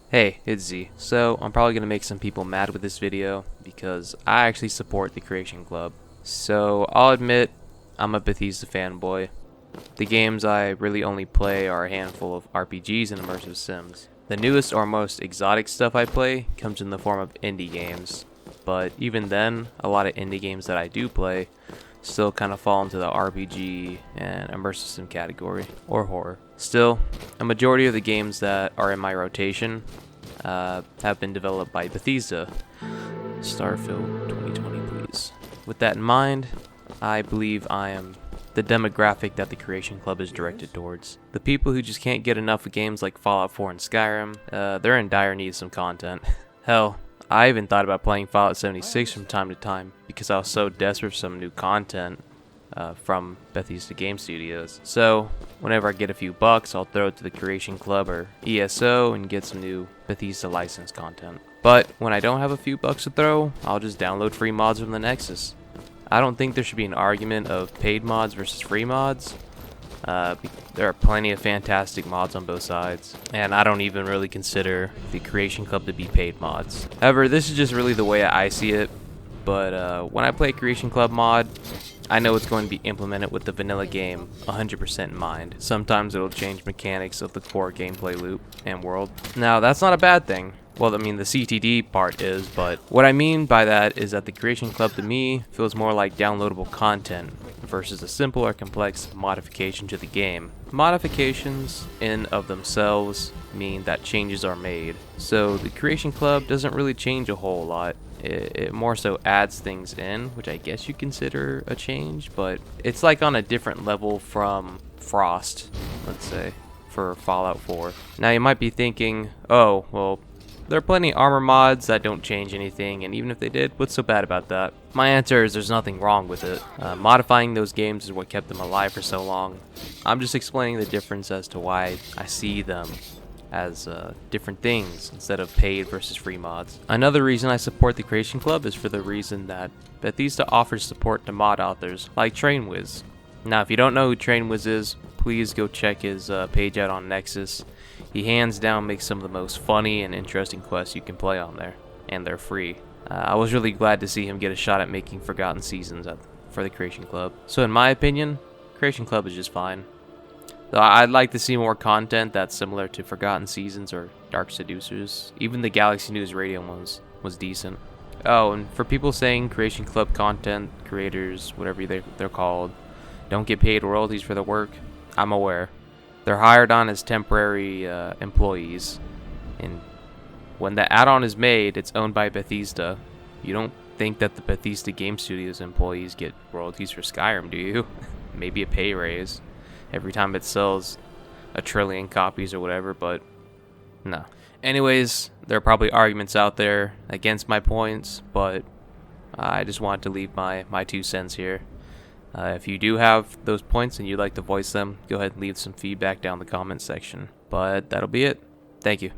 Hey, it's Z. So, I'm probably going to make some people mad with this video because I actually support the Creation Club. So, I'll admit, I'm a Bethesda fanboy. The games I really only play are a handful of RPGs and immersive sims. The newest or most exotic stuff I play comes in the form of indie games. But even then, a lot of indie games that I do play still kind of fall into the RPG and immersive sim category, or horror. Still, a majority of the games that are in my rotation have been developed by Bethesda. Starfield 2020, please. With that in mind, I believe I am the demographic that the Creation Club is directed towards. The people who just can't get enough of games like Fallout 4 and Skyrim, they're in dire need of some content. Hell, I even thought about playing Fallout 76 from time to time because I was so desperate for some new content from Bethesda Game Studios. So, whenever I get a few bucks, I'll throw it to the Creation Club or ESO and get some new Bethesda licensed content. But when I don't have a few bucks to throw, I'll just download free mods from the Nexus. I don't think there should be an argument of paid mods versus free mods. There are plenty of fantastic mods on both sides, and I don't even really consider the Creation Club to be paid mods. However, this is just really the way I see it, but when I play a Creation Club mod, I know it's going to be implemented with the vanilla game 100% in mind. Sometimes it'll change mechanics of the core gameplay loop and world. Now, that's not a bad thing. Well, I mean, the CTD part is, but what I mean by that is that the Creation Club to me feels more like downloadable content versus a simple or complex modification to the game. Modifications in of themselves mean that changes are made, so the Creation Club doesn't really change a whole lot. It more so adds things in, which I guess you consider a change, but it's like on a different level from Frost, let's say, for Fallout 4. Now you might be thinking, oh, well, there are plenty of armor mods that don't change anything, and even if they did, what's so bad about that? My answer is there's nothing wrong with it. Modifying those games is what kept them alive for so long. I'm just explaining the difference as to why I see them as different things instead of paid versus free mods. Another reason I support the Creation Club is for the reason that Bethesda offers support to mod authors like TrainWiz. Now, if you don't know who TrainWiz is, please go check his page out on Nexus. He hands down makes some of the most funny and interesting quests you can play on there, and they're free. I was really glad to see him get a shot at making Forgotten Seasons for the Creation Club. So in my opinion, Creation Club is just fine. Though I'd like to see more content that's similar to Forgotten Seasons or Dark Seducers. Even the Galaxy News Radio ones was decent. Oh, and for people saying Creation Club content creators, whatever they're called, don't get paid royalties for their work, I'm aware. They're hired on as temporary employees, and when the add-on is made, it's owned by Bethesda. You don't think that the Bethesda Game Studios employees get royalties for Skyrim, do you? Maybe a pay raise every time it sells 1 trillion copies or whatever, but no. Anyways, there are probably arguments out there against my points, but I just wanted to leave my 2 cents here. If you do have those points and you'd like to voice them, go ahead and leave some feedback down in the comments section. But that'll be it. Thank you.